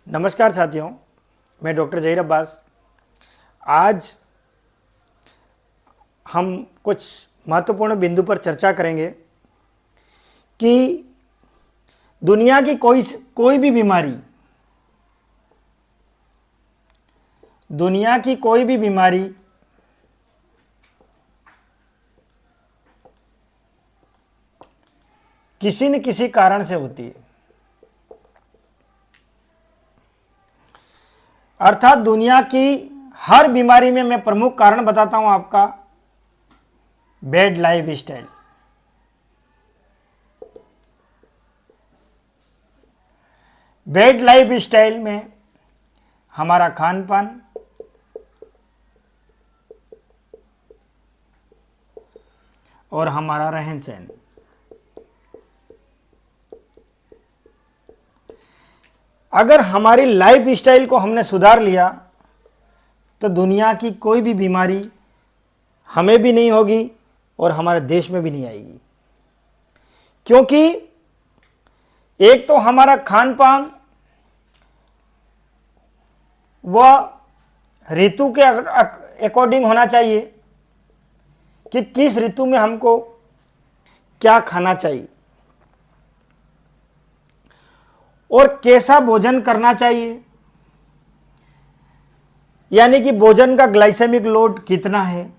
नमस्कार साथियों, मैं डॉक्टर जहीर अब्बास। आज हम कुछ महत्वपूर्ण बिंदु पर चर्चा करेंगे कि दुनिया की कोई भी बीमारी किसी न किसी कारण से होती है। अर्थात दुनिया की हर बीमारी में मैं प्रमुख कारण बताता हूं आपका bad life style. Bad life style में हमारा खान पान, और हमारा रहन सहन। अगर हमारी लाइफ स्टाइल को हमने सुधार लिया तो दुनिया की कोई भी बीमारी हमें भी नहीं होगी और हमारे देश में भी नहीं आएगी। क्योंकि एक तो हमारा खान पान वह ऋतु के अकॉर्डिंग होना चाहिए कि किस ऋतु में हमको क्या खाना चाहिए और कैसा भोजन करना चाहिए, यानी कि भोजन का ग्लाइसेमिक लोड कितना है।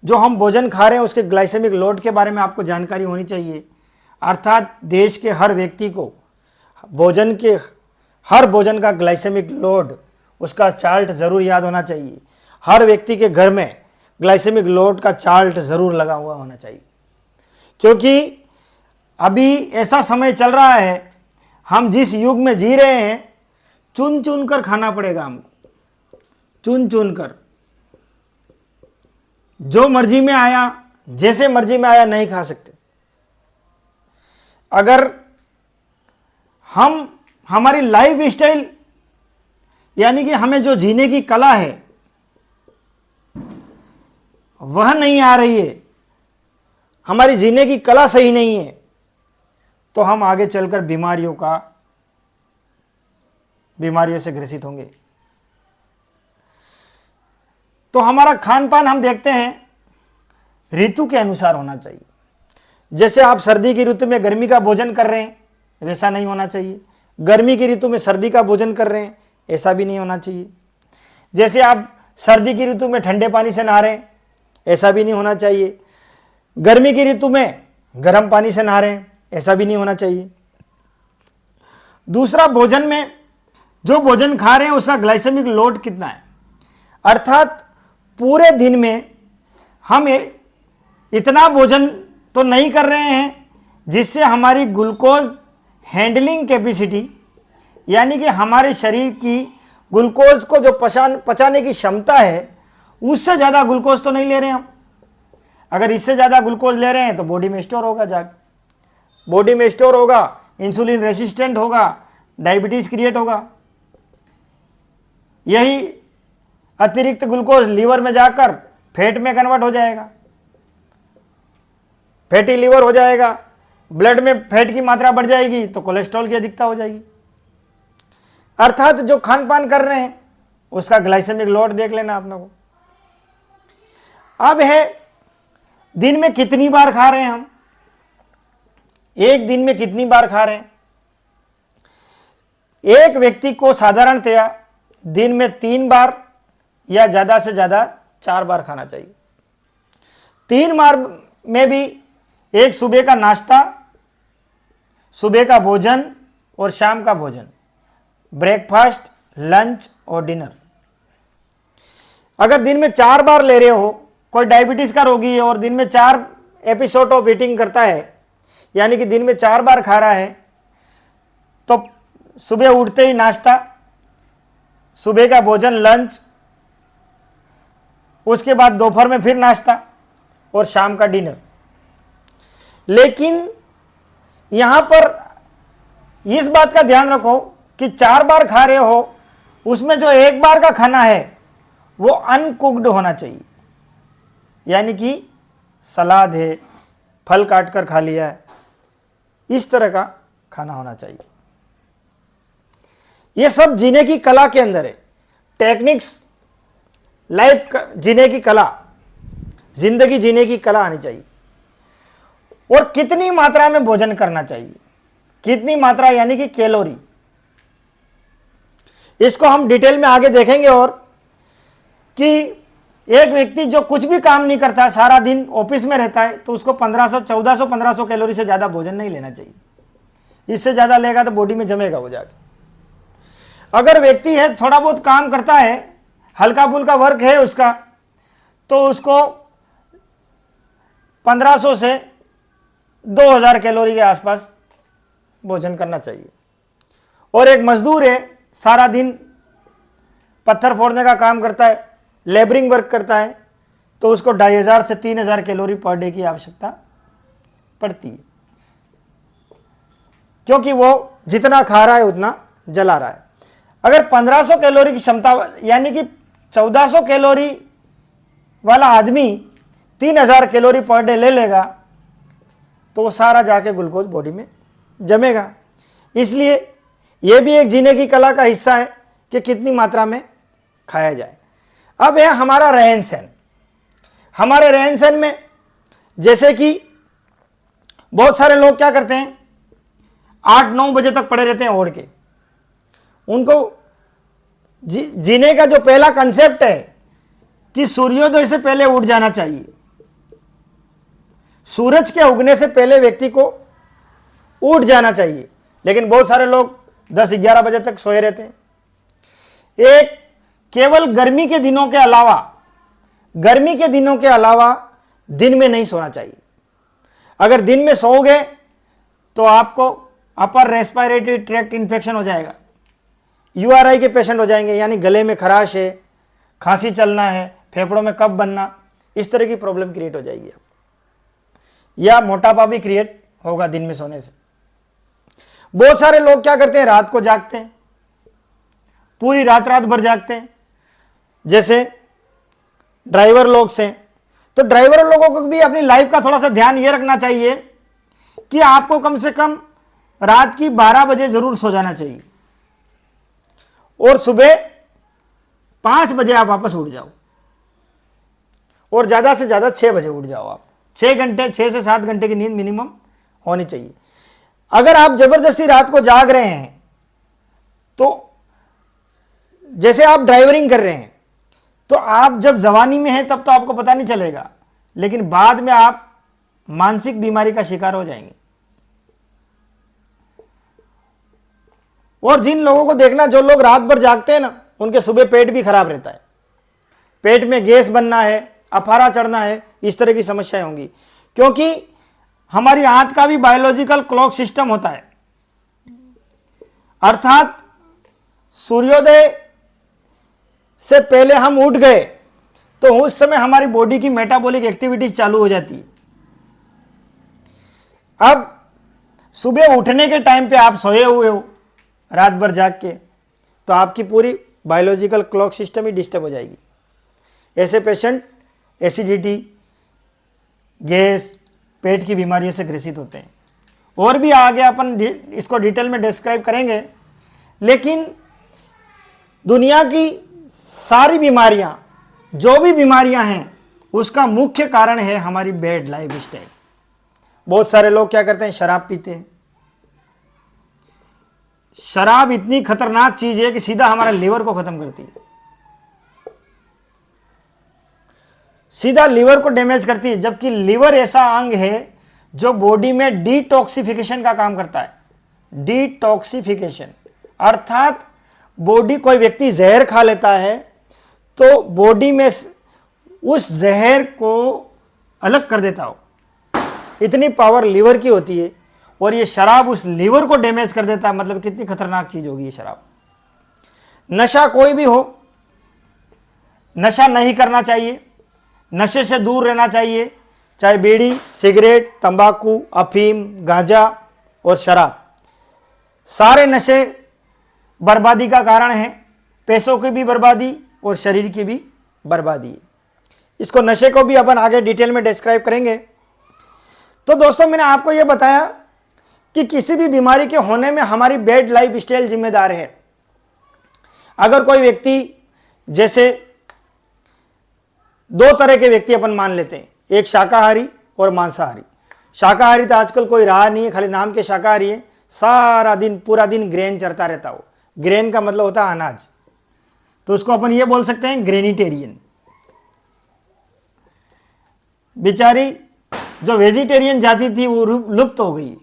जो हम भोजन खा रहे हैं उसके ग्लाइसेमिक लोड के बारे में आपको जानकारी होनी चाहिए। अर्थात देश के हर व्यक्ति को हर भोजन का ग्लाइसेमिक लोड, उसका चार्ट ज़रूर याद होना चाहिए। हर व्यक्ति के घर में ग्लाइसेमिक लोड का चार्ट ज़रूर लगा हुआ होना चाहिए। क्योंकि अभी ऐसा समय चल रहा है, हम जिस युग में जी रहे हैं, चुन चुन कर खाना पड़ेगा हमको, चुन चुन कर। जो मर्जी में आया, जैसे मर्जी में आया नहीं खा सकते। अगर हमारी लाइफ स्टाइल, यानी कि हमें जो जीने की कला है वह नहीं आ रही है, हमारी जीने की कला सही नहीं है, तो हम आगे चलकर बीमारियों से ग्रसित होंगे। तो हमारा खान पान हम देखते हैं ऋतु के अनुसार होना चाहिए। जैसे आप सर्दी की ऋतु में गर्मी का भोजन कर रहे हैं, वैसा नहीं होना चाहिए। गर्मी की ऋतु में सर्दी का भोजन कर रहे हैं, ऐसा भी नहीं होना चाहिए। जैसे आप सर्दी की ऋतु में ठंडे पानी से नहा रहे हैं, ऐसा भी नहीं होना चाहिए। गर्मी की ऋतु में गर्म पानी से नहा रहे हैं, ऐसा भी नहीं होना चाहिए। दूसरा, भोजन में जो भोजन खा रहे हैं उसका ग्लाइसेमिक लोड कितना है। अर्थात पूरे दिन में हम इतना भोजन तो नहीं कर रहे हैं जिससे हमारी ग्लूकोज हैंडलिंग कैपेसिटी, यानी कि हमारे शरीर की ग्लूकोज को जो पचाने की क्षमता है, उससे ज़्यादा ग्लूकोज तो नहीं ले रहे हम। अगर इससे ज़्यादा ग्लूकोज ले रहे हैं तो बॉडी में स्टोर होगा, इंसुलिन रेसिस्टेंट होगा, डायबिटीज क्रिएट होगा। यही अतिरिक्त ग्लूकोज लीवर में जाकर फैट में कन्वर्ट हो जाएगा, फैटी लीवर हो जाएगा। ब्लड में फैट की मात्रा बढ़ जाएगी तो कोलेस्ट्रॉल की अधिकता हो जाएगी। अर्थात जो खान पान कर रहे हैं उसका ग्लाइसेमिक लोड देख लेना अपने को। अब है दिन में कितनी बार खा रहे हैं हम, एक दिन में कितनी बार खा रहे हैं। एक व्यक्ति को साधारणतया दिन में 3 बार या ज़्यादा से ज़्यादा 4 बार खाना चाहिए। 3 बार में भी एक सुबह का नाश्ता, सुबह का भोजन और शाम का भोजन, ब्रेकफास्ट, लंच और डिनर। अगर दिन में 4 बार ले रहे हो, कोई डायबिटीज का रोगी है और दिन में 4 एपिसोड ऑफ ईटिंग करता है, यानी कि दिन में 4 बार खा रहा है, तो सुबह उठते ही नाश्ता, सुबह का भोजन, लंच, उसके बाद दोपहर में फिर नाश्ता और शाम का डिनर। लेकिन यहां पर इस बात का ध्यान रखो कि 4 बार खा रहे हो, उसमें जो 1 बार का खाना है वो अनकुक्ड होना चाहिए, यानी कि सलाद है, फल काट कर खा लिया है, इस तरह का खाना होना चाहिए। ये सब जीने की कला के अंदर है। टेक्निक्स, लाइफ जीने की कला, जिंदगी जीने की कला आनी चाहिए। और कितनी मात्रा में भोजन करना चाहिए, कितनी मात्रा यानी कि कैलोरी, इसको हम डिटेल में आगे देखेंगे। और कि एक व्यक्ति जो कुछ भी काम नहीं करता, सारा दिन ऑफिस में रहता है, तो उसको 1500, 1400, 1500 कैलोरी से ज़्यादा भोजन नहीं लेना चाहिए। इससे ज़्यादा लेगा तो बॉडी में जमेगा वो जाके। अगर व्यक्ति है, थोड़ा बहुत काम करता है, हल्का फुल्का वर्क है उसका, तो उसको 1500 से 2000 कैलोरी के आसपास भोजन करना चाहिए। और एक मजदूर है, सारा दिन पत्थर फोड़ने का काम करता है, लेबरिंग वर्क करता है, तो उसको 2500 से 3000 कैलोरी पर डे की आवश्यकता पड़ती है, क्योंकि वो जितना खा रहा है उतना जला रहा है। अगर 1500 कैलोरी की क्षमता यानी कि 1400 कैलोरी वाला आदमी 3000 कैलोरी पर डे ले लेगा, तो वो सारा जाके ग्लूकोज बॉडी में जमेगा। इसलिए ये भी एक जीने की कला का हिस्सा है कि कितनी मात्रा में खाया जाए। अब है हमारा रहन सहन। हमारे रहन सहन में जैसे कि बहुत सारे लोग क्या करते हैं, 8-9 बजे तक पड़े रहते हैं ओढ़ के। उनको जीने का जो पहला कंसेप्ट है कि सूर्योदय से पहले उठ जाना चाहिए, सूरज के उगने से पहले व्यक्ति को उठ जाना चाहिए। लेकिन बहुत सारे लोग 10-11 बजे तक सोए रहते हैं। एक केवल गर्मी के दिनों के अलावा दिन में नहीं सोना चाहिए। अगर दिन में सोओगे तो आपको अपर रेस्पिरेटरी ट्रैक्ट इन्फेक्शन हो जाएगा, URI के पेशेंट हो जाएंगे, यानी गले में खराश है, खांसी चलना है, फेफड़ों में कफ बनना, इस तरह की प्रॉब्लम क्रिएट हो जाएगी आप, या मोटापा भी क्रिएट होगा दिन में सोने से। बहुत सारे लोग क्या करते हैं, रात को जागते हैं, पूरी रात भर जागते हैं। जैसे ड्राइवर लोग से, तो ड्राइवर लोगों को भी अपनी लाइफ का थोड़ा सा ध्यान ये रखना चाहिए कि आपको कम से कम रात की 12 बजे जरूर सो जाना चाहिए और सुबह 5 बजे आप वापस उठ जाओ, और ज्यादा से ज्यादा 6 बजे उठ जाओ। आप 6 घंटे, 6 से 7 घंटे की नींद मिनिमम होनी चाहिए। अगर आप जबरदस्ती रात को जाग रहे हैं, तो जैसे आप ड्राइवरिंग कर रहे हैं, तो आप जब जवानी में हैं तब तो आपको पता नहीं चलेगा, लेकिन बाद में आप मानसिक बीमारी का शिकार हो जाएंगे। और जिन लोगों को देखना, जो लोग रात भर जागते हैं ना, उनके सुबह पेट भी खराब रहता है, पेट में गैस बनना है, अफारा चढ़ना है, इस तरह की समस्याएं होंगी। क्योंकि हमारी आंत का भी बायोलॉजिकल क्लॉक सिस्टम होता है, अर्थात सूर्योदय से पहले हम उठ गए तो उस समय हमारी बॉडी की मेटाबॉलिक एक्टिविटीज चालू हो जाती है। अब सुबह उठने के टाइम पे आप सोए हुए हो रात भर जाग के, तो आपकी पूरी बायोलॉजिकल क्लॉक सिस्टम ही डिस्टर्ब हो जाएगी। ऐसे पेशेंट एसिडिटी, गैस, पेट की बीमारियों से ग्रसित होते हैं। और भी आगे अपन इसको डिटेल में डिस्क्राइब करेंगे। लेकिन दुनिया की सारी बीमारियां, जो भी बीमारियां हैं, उसका मुख्य कारण है हमारी बैड लाइफ स्टाइल। बहुत सारे लोग क्या करते हैं, शराब पीते हैं। शराब इतनी खतरनाक चीज है कि सीधा हमारे लिवर को खत्म करती है, सीधा लिवर को डैमेज करती है। जबकि लिवर ऐसा अंग है जो बॉडी में डिटॉक्सिफिकेशन का काम करता है। डिटॉक्सिफिकेशन अर्थात बॉडी, कोई व्यक्ति जहर खा लेता है तो बॉडी में उस जहर को अलग कर देता हो, इतनी पावर लिवर की होती है। और ये शराब उस लिवर को डैमेज कर देता है। मतलब कितनी खतरनाक चीज होगी ये शराब। नशा कोई भी हो, नशा नहीं करना चाहिए, नशे से दूर रहना चाहिए। चाहे बीड़ी, सिगरेट, तंबाकू, अफीम, गांजा और शराब, सारे नशे बर्बादी का कारण है। पैसों की भी बर्बादी और शरीर की भी बर्बादी। इसको, नशे को भी अपन आगे डिटेल में डिस्क्राइब करेंगे। तो दोस्तों, मैंने आपको यह बताया कि किसी भी बीमारी के होने में हमारी बैड लाइफ स्टाइल जिम्मेदार है। अगर कोई व्यक्ति, जैसे दो तरह के व्यक्ति अपन मान लेते हैं, एक शाकाहारी और मांसाहारी। शाकाहारी तो आजकल कोई रहा नहीं है, खाली नाम के शाकाहारी है, सारा दिन पूरा दिन ग्रेन चरता रहता हो। ग्रेन का मतलब होता है अनाज, तो उसको अपन ये बोल सकते हैं ग्रेनिटेरियन। बेचारी जो वेजिटेरियन जाति थी वो लुप्त हो गई,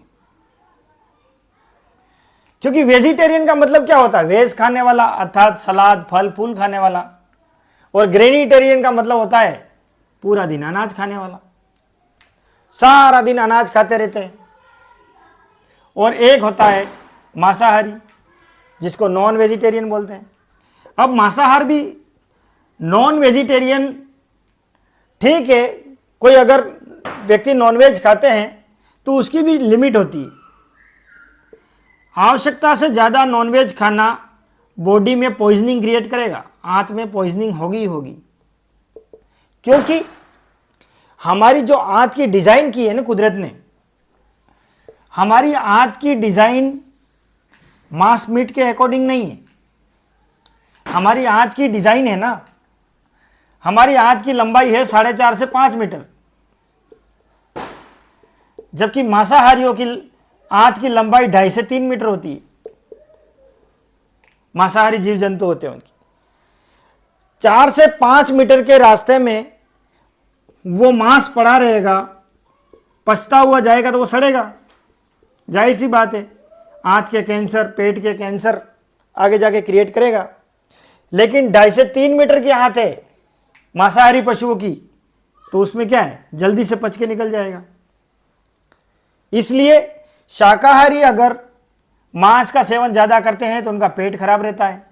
क्योंकि वेजिटेरियन का मतलब क्या होता है, वेज खाने वाला, अर्थात सलाद फल फूल खाने वाला। और ग्रेनिटेरियन का मतलब होता है पूरा दिन अनाज खाने वाला, सारा दिन अनाज खाते रहते हैं। और एक होता है मांसाहारी, जिसको नॉन वेजिटेरियन बोलते हैं। अब मांसाहार भी नॉन वेजिटेरियन ठीक है, कोई अगर व्यक्ति नॉनवेज खाते हैं तो उसकी भी लिमिट होती है। आवश्यकता से ज़्यादा नॉनवेज खाना बॉडी में पॉइजनिंग क्रिएट करेगा, आंत में पॉइजनिंग होगी ही होगी। क्योंकि हमारी जो आंत की डिज़ाइन की है ना कुदरत ने, हमारी आंत की डिज़ाइन मांस मीट के अकॉर्डिंग नहीं है। हमारी आंत की डिज़ाइन है ना, हमारी आंत की लंबाई है 4.5 से 5 मीटर, जबकि मांसाहारियों की आंत की लंबाई 2.5 से 3 मीटर होती है। मांसाहारी जीव जंतु होते हैं उनकी 4 से 5 मीटर के रास्ते में वो मांस पड़ा रहेगा, पचता हुआ जाएगा तो वो सड़ेगा, जाहिर सी बात है। आंत के कैंसर, पेट के कैंसर आगे जाके क्रिएट करेगा। लेकिन 2.5 से 3 मीटर की आंत है मांसाहारी पशुओं की, तो उसमें क्या है, जल्दी से पच के निकल जाएगा। इसलिए शाकाहारी अगर मांस का सेवन ज़्यादा करते हैं तो उनका पेट खराब रहता है,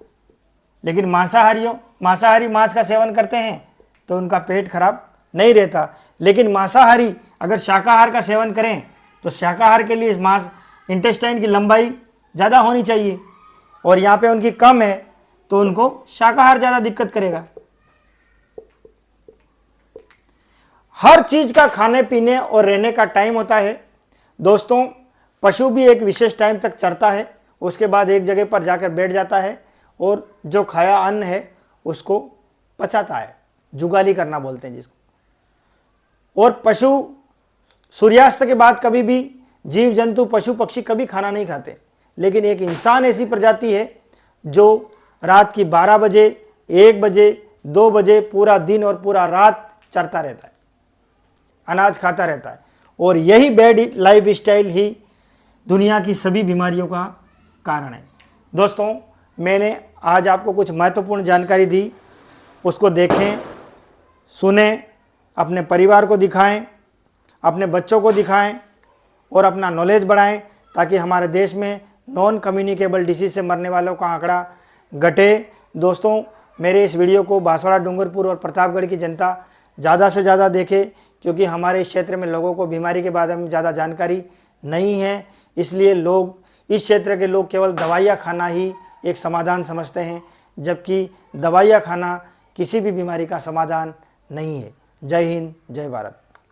लेकिन मांसाहारी मांस का सेवन करते हैं तो उनका पेट खराब नहीं रहता। लेकिन मांसाहारी अगर शाकाहार का सेवन करें तो शाकाहार के लिए मांस इंटेस्टाइन की लंबाई ज़्यादा होनी चाहिए, और यहाँ पे उनकी कम है तो उनको शाकाहार ज़्यादा दिक्कत करेगा। हर चीज़ का खाने पीने और रहने का टाइम होता है दोस्तों। पशु भी एक विशेष टाइम तक चरता है, उसके बाद एक जगह पर जाकर बैठ जाता है और जो खाया अन्न है उसको पचाता है, जुगाली करना बोलते हैं जिसको। और पशु सूर्यास्त के बाद कभी भी, जीव जंतु पशु पक्षी कभी खाना नहीं खाते, लेकिन एक इंसान ऐसी प्रजाति है जो रात की 12 बजे, 1 बजे, 2 बजे पूरा दिन और पूरा रात चरता रहता है, अनाज खाता रहता है। और यही बैड लाइफ स्टाइल ही दुनिया की सभी बीमारियों का कारण है। दोस्तों, मैंने आज आपको कुछ महत्वपूर्ण जानकारी दी, उसको देखें, सुनें, अपने परिवार को दिखाएं, अपने बच्चों को दिखाएं और अपना नॉलेज बढ़ाएं, ताकि हमारे देश में नॉन कम्युनिकेबल डिसीज से मरने वालों का आंकड़ा घटे। दोस्तों, मेरे इस वीडियो को बांसवाड़ा, डूंगरपुर और प्रतापगढ़ की जनता ज़्यादा से ज़्यादा देखे, क्योंकि हमारे इस क्षेत्र में लोगों को बीमारी के बारे में ज़्यादा जानकारी नहीं है। इसलिए लोग, इस क्षेत्र के लोग केवल दवाइयाँ खाना ही एक समाधान समझते हैं, जबकि दवाइयाँ खाना किसी भी बीमारी का समाधान नहीं है। जय हिंद, जय भारत।